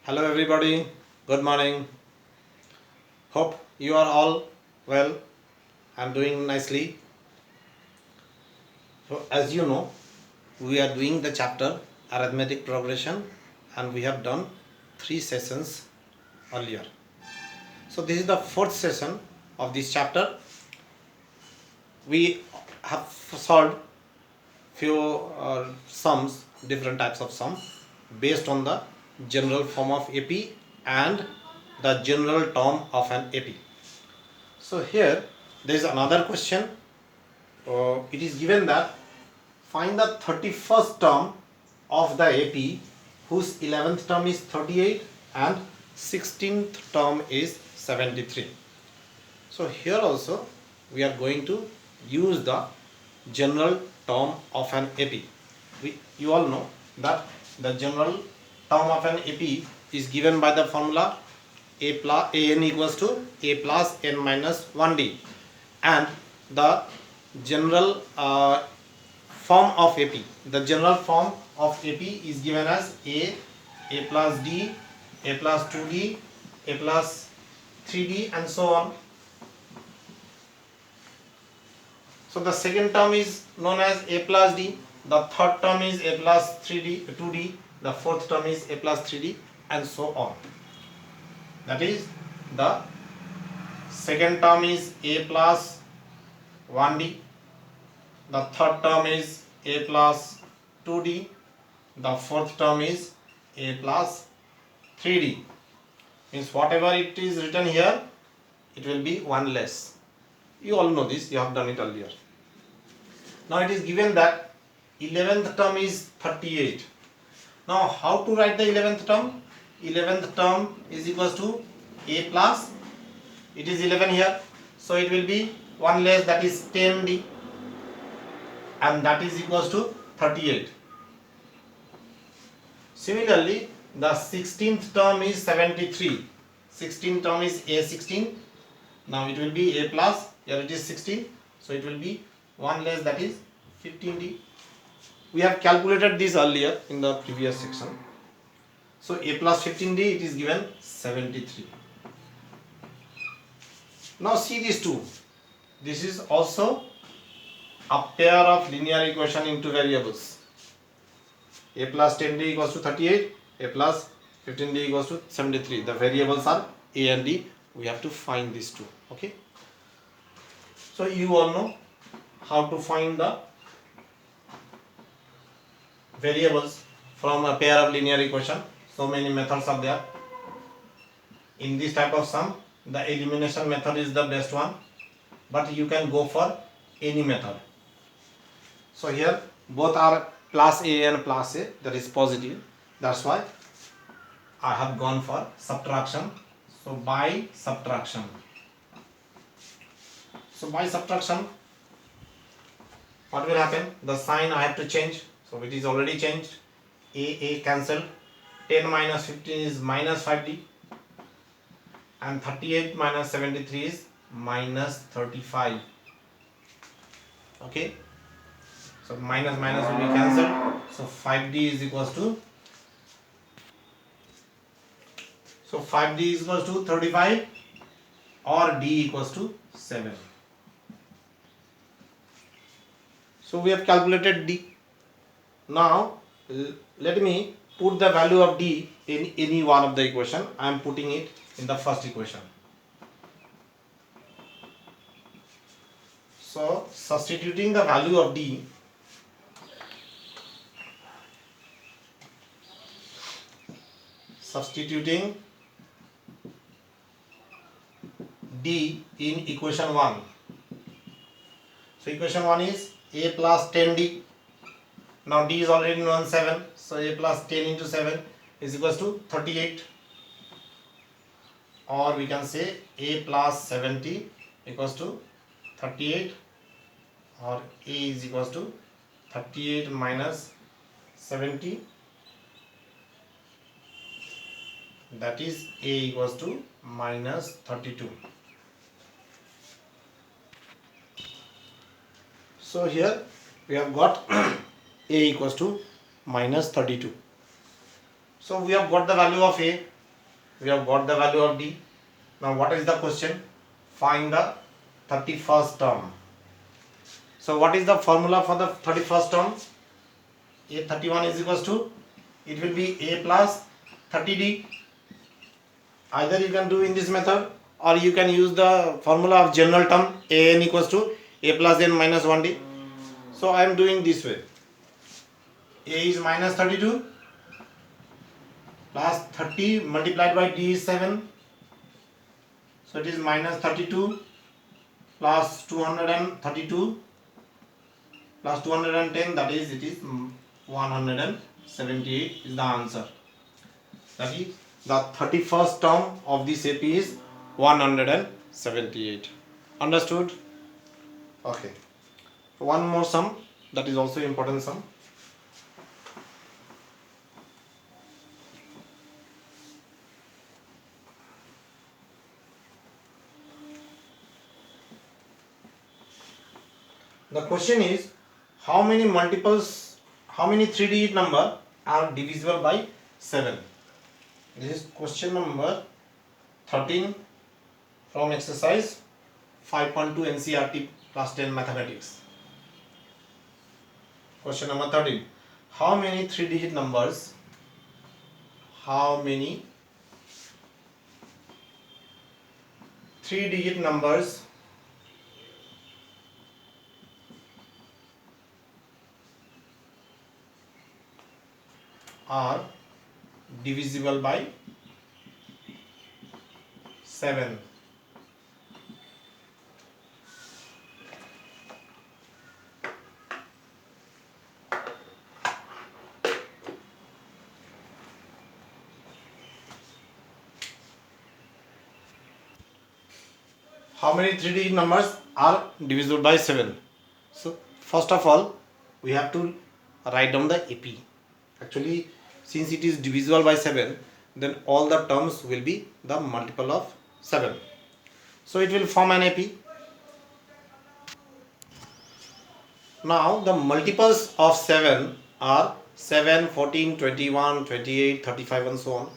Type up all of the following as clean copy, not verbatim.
Hello everybody, good morning. Hope you are all well and doing nicely. So as you know, we are doing the chapter arithmetic progression and we have done 3 sessions earlier. So this is the 4th session of this chapter. We have solved few sums, different types of sum based on the general form of AP and the general term of an AP. So here there is another question. It is given that find the 31st term of the AP whose 11th term is 38 and 16th term is 73. So here also we are going to use the general term of an AP. You all know that the general term of an AP is given by the formula an equals to a plus n minus 1d, and the general form of AP, the general form of AP is given as a plus d, a plus 2d, a plus 3d and so on. So the second term is known as a plus d, the third term is a plus 2d, the fourth term is a plus 3d and so on. That is, the second term is a plus 1d, the third term is a plus 2d, the fourth term is a plus 3d. Means whatever it is written here, it will be one less. You all know this, you have done it earlier. Now it is given that 11th term is 38. Now how to write the 11th term? 11th term is equals to a plus, it is 11 here, so it will be one less, that is 10d, and that is equals to 38. Similarly, the 16th term is 73. 16th term is a16. Now it will be a plus, here it is 16, so it will be one less, that is 15d. We have calculated this earlier in the previous section. So a plus 15d, it is given 73. Now see these two. This is also a pair of linear equation into variables. A plus 10d equals to 38, a plus 15d equals to 73. The variables are a and d. We have to find these two. Okay. So you all know how to find the variables from a pair of linear equation. So many methods are there. In this type of sum, the elimination method is the best one, but you can go for any method. So here both are plus a and plus a, that is positive. That's why I have gone for subtraction. So by subtraction. So by subtraction, what will happen? The sign I have to change. So it is already changed. A cancelled. 10 minus 15 is minus 5d. And 38 minus 73 is minus 35. Okay. So minus minus will be cancelled. So 5d is equals to, so 5d is equals to 35 or d equals to 7. So we have calculated d. Now let me put the value of d in any one of the equation. I am putting it in the first equation. So substituting the value of d, substituting d in equation 1. So equation 1 is a plus 10d. Now d is already known 7, so a plus 10 into 7 is equals to 38, or we can say a plus 70 equals to 38, or a is equals to 38 minus 70, that is a equals to minus 32. So here we have got a equals to minus 32. So we have got the value of a. We have got the value of D. Now what is the question? Find the 31st term. So what is the formula for the 31st term? A31 is equals to, it will be A plus 30D. Either you can do in this method, or you can use the formula of general term AN equals to A plus N minus 1D. So I am doing this way. A is minus 32 plus 30 multiplied by D is 7. So it is minus 32 plus 232 plus 210, that is, it is 178 is the answer. That is, the 31st term of this AP is 178. Understood? Okay. One more sum, that is also important sum. The question is, how many 3-digit number are divisible by 7? This is question number 13 from exercise 5.2 NCERT class 10 mathematics. Question number 13. How many 3-digit numbers are divisible by 7? How many 3-digit numbers are divisible by 7? So first of all, we have to write down the AP. Actually, since it is divisible by 7, then all the terms will be the multiple of 7. So it will form an AP. Now the multiples of 7 are 7, 14, 21, 28, 35 and so on.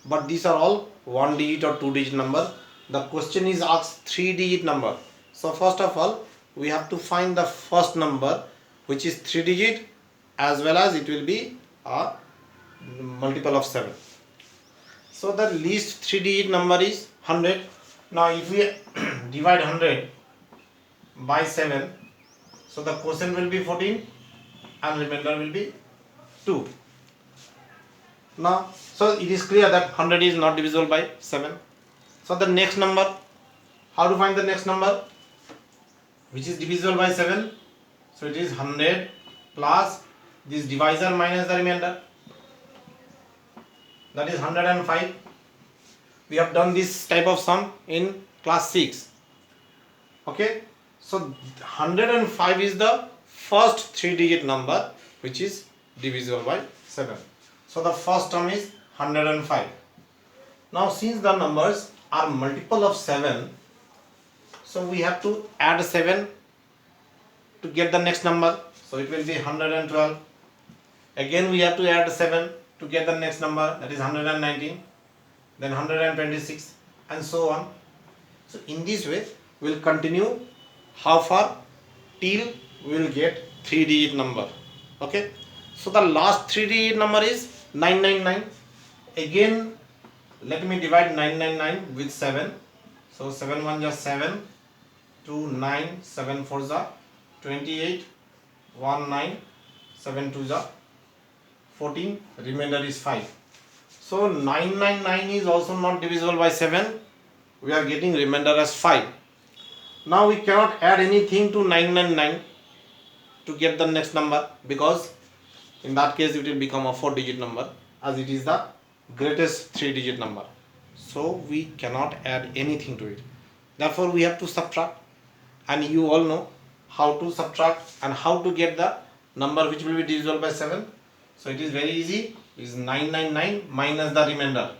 But these are all 1-digit or 2-digit number. The question is asked 3-digit number. So first of all, we have to find the first number which is 3-digit, as well as it will be a multiple of 7. So the least 3-digit number is 100. Now if we divide 100 by 7, so the quotient will be 14 and remainder will be 2. Now, so it is clear that 100 is not divisible by 7. So the next number, how to find the next number which is divisible by 7? So it is 100 plus this divisor minus the remainder, that is 105. We have done this type of sum in class 6. Okay, so 105 is the first 3-digit number which is divisible by 7. So the first term is 105. Now since the numbers are multiple of 7, so we have to add 7 to get the next number. So it will be 112. Again we have to add 7 to get the next number, that is 119, then 126 and so on. So in this way we will continue how far till we will get 3-digit number. Okay, so the last 3-digit number is 999. Again let me divide 999 with 7. So 7 1 just 7, 2 9, 7 4 is 28, 1 9, 7 2 is 14, remainder is 5. So 999 is also not divisible by 7. We are getting remainder as 5. Now we cannot add anything to 999 to get the next number, because in that case it will become a 4-digit number, as it is the greatest 3-digit number. So we cannot add anything to it. Therefore we have to subtract, and you all know how to subtract and how to get the number which will be divisible by 7. So it is very easy. It is 999 minus the remainder,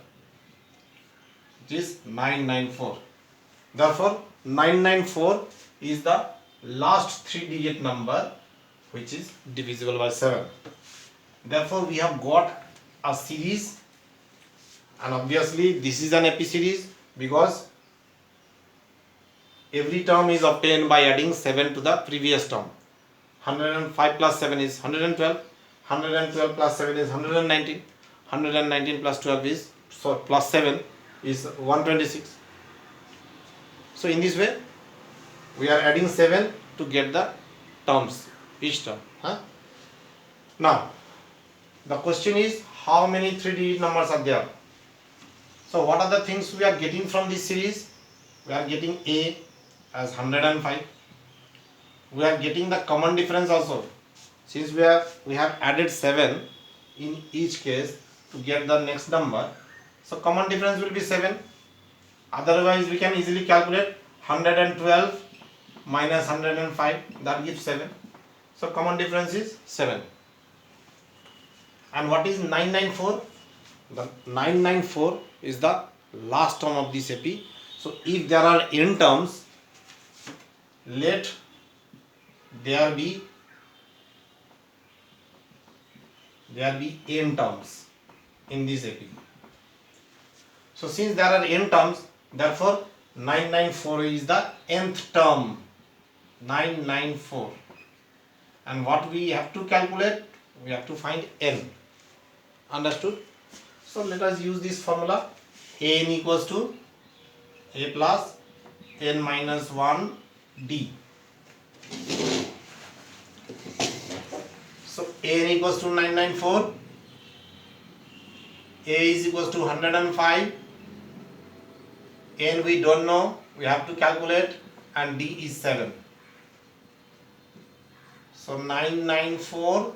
which is 994. Therefore 994 is the last 3-digit number which is divisible by 7. Therefore we have got a series and obviously this is an AP series because every term is obtained by adding 7 to the previous term. 105 plus 7 is 112, 112 plus 7 is 119, 119 plus 12 is plus 7 is 126. So in this way we are adding 7 to get the terms, each term. Now the question is, how many 3-digit numbers are there? So what are the things we are getting from this series? We are getting A as 105. We are getting the common difference also. Since we have added 7 in each case to get the next number, so common difference will be 7. Otherwise we can easily calculate 112 minus 105, that gives 7. So common difference is 7. And what is 994? The 994 is the last term of this AP. So if there are n terms, let there be n terms in this AP. So since there are n terms, therefore 994 is the nth term. 994. And what we have to calculate? We have to find n. Understood? So let us use this formula. An equals to a plus n minus 1 d. So an equals to 994, a is equals to 105, n we don't know, we have to calculate, and d is 7. So 994,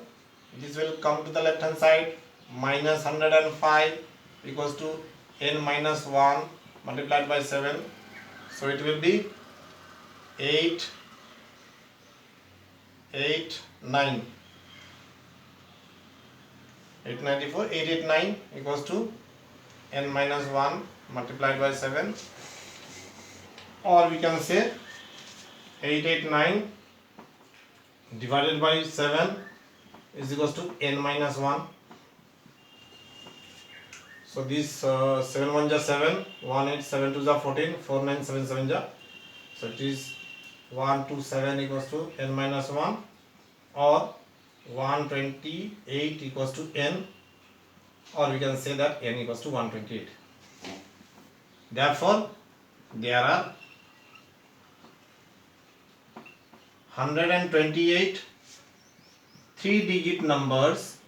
this will come to the left hand side, minus 105 equals to n minus 1 multiplied by 7. So it will be 889 equals to n minus 1 multiplied by 7, or we can say 889 divided by 7 is equals to n minus 1. So this 7 1 ja 7, 1 8 7 2 ja 14, 4 9 7 7 ja. So it is 127 equals to n minus 1, or 128 equals to n, or we can say that n equals to 128. Therefore there are 128 3-digit numbers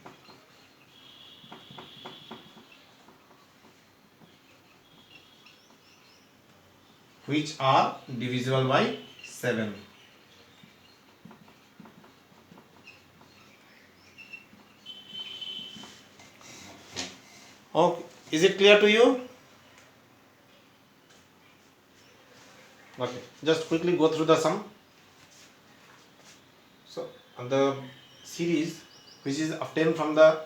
which are divisible by 7. Okay, is it clear to you? Okay, just quickly go through the sum. So the series which is obtained from the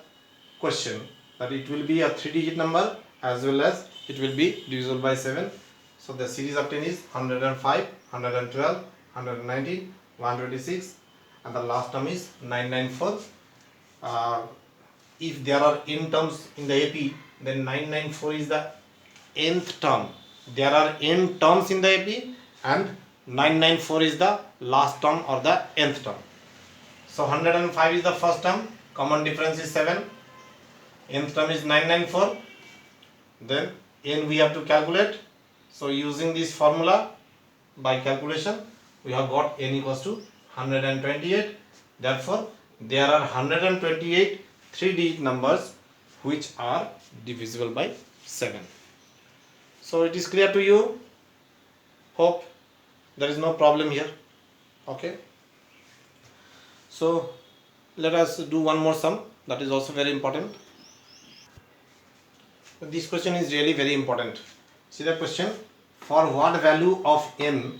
question, that it will be a 3-digit number as well as it will be divisible by 7. So the series obtained is 105, 112, 119, 126, and the last term is 994. If there are n terms in the AP, then 994 is the nth term. There are n terms in the AP, and 994 is the last term or the nth term. So 105 is the first term, common difference is 7, nth term is 994, then n we have to calculate. So using this formula by calculation, we have got n equals to 128. Therefore there are 128 3-digit numbers which are divisible by 7. So it is clear to you? Hope there is no problem here. Okay. So let us do one more sum, that is also very important. This question is really very important. See the question: for what value of n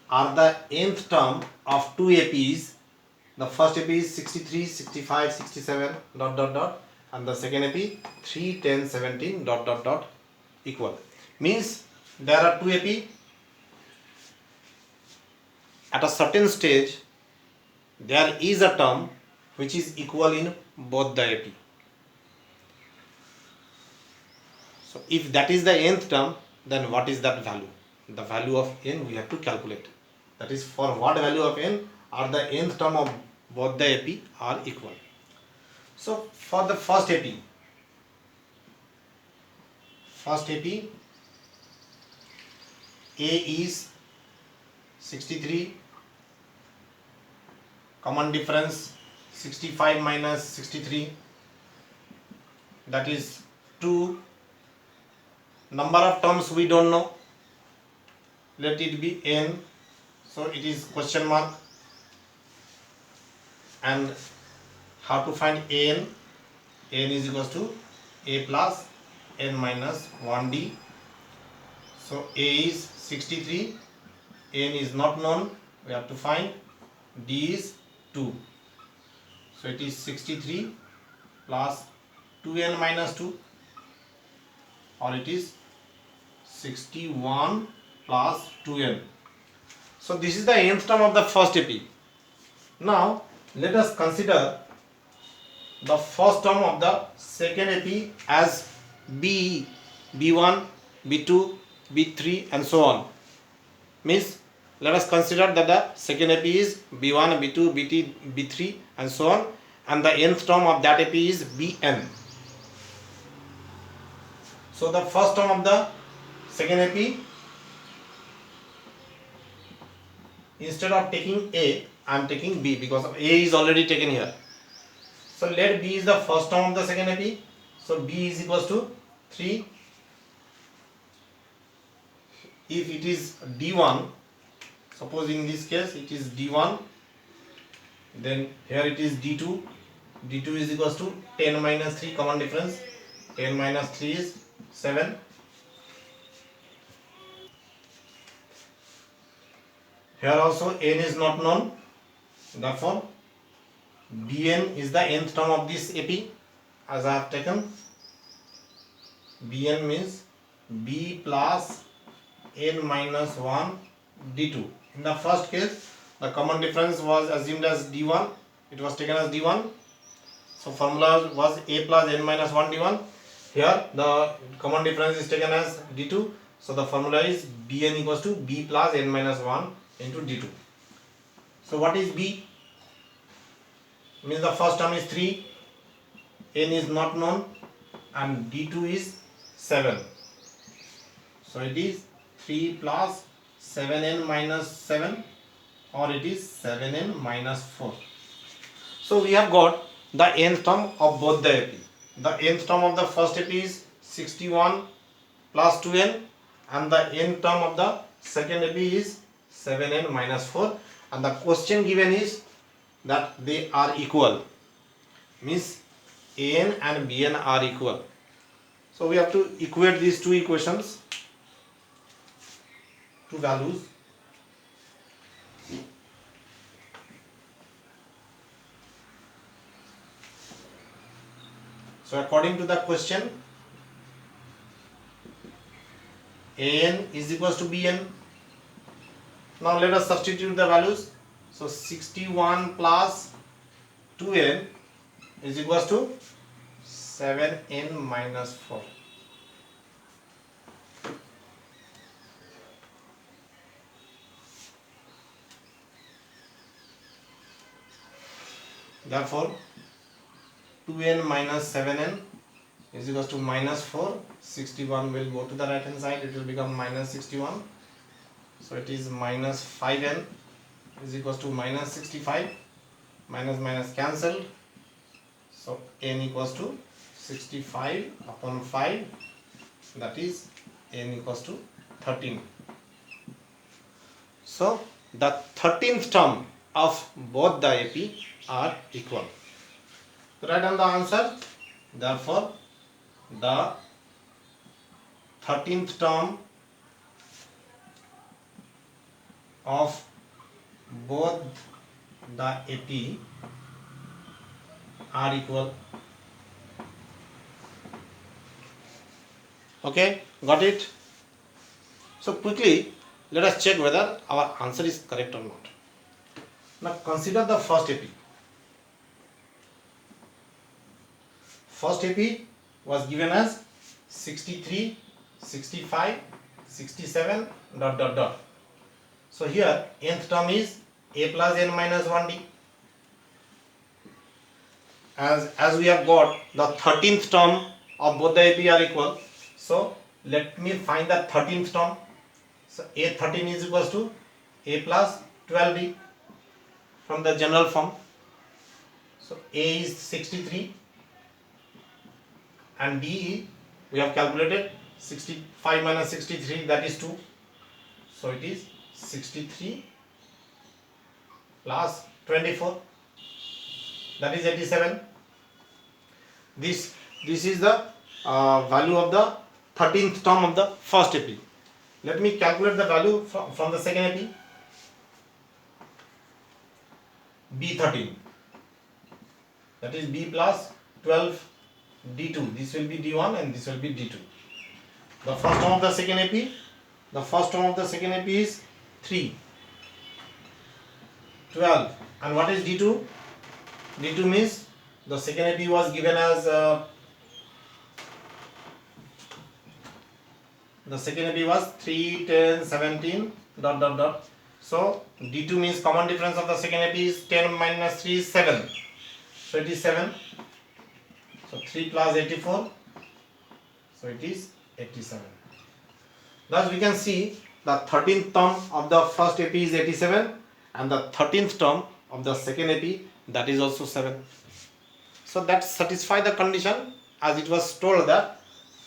are the nth term of two APs? The first AP is 63, 65, 67 ... and the second AP 3, 10, 17 ... equal. Means there are two AP. At a certain stage there is a term which is equal in both the AP. So if that is the nth term, then what is that value? The value of n we have to calculate. That is, for what value of n are the nth term of both the AP are equal. So for the first AP, A is 63, common difference 65 minus 63, that is 2. Number of terms we don't know, let it be n, so it is question mark. And how to find n? N is equals to a plus n minus 1d. So a is 63, n is not known, we have to find, d is 2. So it is 63 plus 2n minus 2, or it is 61 plus 2n. So this is the nth term of the first AP. Now let us consider the first term of the second AP as B, B1, B2, B3 and so on. Means let us consider that the second AP is B1, B2, B3, B3 and so on, and the nth term of that AP is Bn. So the first term of the second AP, instead of taking A, I am taking B because A is already taken here. So let B is the first term of the second AP. So B is equals to 3. If it is D1, suppose in this case it is D1, then here it is D2. D2 is equals to 10 minus 3, common difference. 10 minus 3 is 7. Here also n is not known, therefore Bn is the nth term of this AP, as I have taken. Bn means B plus n minus 1 d2. In the first case, the common difference was assumed as d1, it was taken as d1. So formula was a plus n minus 1 d1. Here the common difference is taken as d2. So the formula is Bn equals to B plus n minus 1 into d2. So what is B? Means the first term is 3, n is not known, and d2 is 7. So it is 3 plus 7n minus 7, or it is 7n minus 4. So we have got the nth term of both the AP. The nth term of the first AP is 61 plus 2n, and the nth term of the second AP is 7n minus 4, and the question given is that they are equal, means an and bn are equal. So we have to equate these two equations, two values. So according to the question, an is equals to bn. Now let us substitute the values. So 61 plus 2n is equals to 7n minus 4. Therefore 2n minus 7n is equals to minus 4. 61 will go to the right hand side, it will become minus 61. So it is minus 5n is equals to minus 65. Minus minus cancelled. So n equals to 65 upon 5, that is n equals to 13. So the 13th term of both the AP are equal. Write down the answer. Therefore the 13th term of both the AP are equal. Okay, got it? So quickly let us check whether our answer is correct or not. Now consider the first AP. First AP was given as 63, 65, 67 dot dot dot. So here nth term is a plus n minus 1d. As we have got the 13th term of both the AP are equal, so let me find the 13th term. So A13 is equals to A plus 12D from the general form. So A is 63 and D we have calculated 65 minus 63, that is 2. So it is 63 plus 24, that is 87. This is the value of the 13th term of the first AP. Let me calculate the value from the second AP. B13, that is B plus 12 D2. This will be D1 and this will be D2. The first term of the second AP, is 3, 12. And what is D2? D2 means the second AP was given as the second AP was 3, 10, 17 dot dot dot. So D2 means common difference of the second AP is 10 minus 3 is 7. So it is 7. So 3 plus 84. So it is 87. Thus we can see the 13th term of the first AP is 87 and the 13th term of the second AP, that is also 7. So that satisfies the condition as it was told that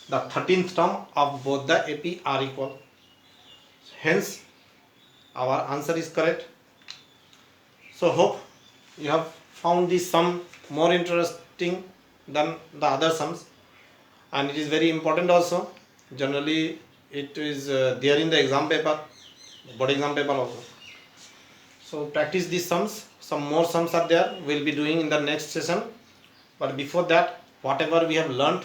the 13th term of both the AP are equal. Hence our answer is correct. So hope you have found this sum more interesting than the other sums, and it is very important also. Generally it is there in the exam paper, board exam paper also. So practice these sums. Some more sums are there, we'll be doing in the next session. But before that, whatever we have learnt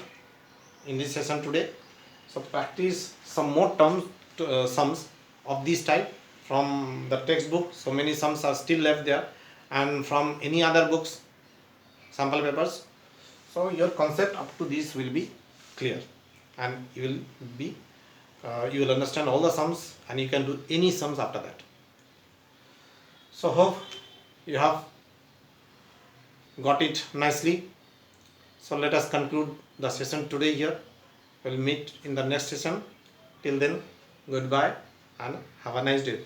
in this session today, so practice some more sums of this type from the textbook. So many sums are still left there, and from any other books, sample papers. So your concept up to this will be clear, and you will understand all the sums, and you can do any sums after that. So hope you have got it nicely. So let us conclude the session today here. We'll meet in the next session. Till then, goodbye and have a nice day.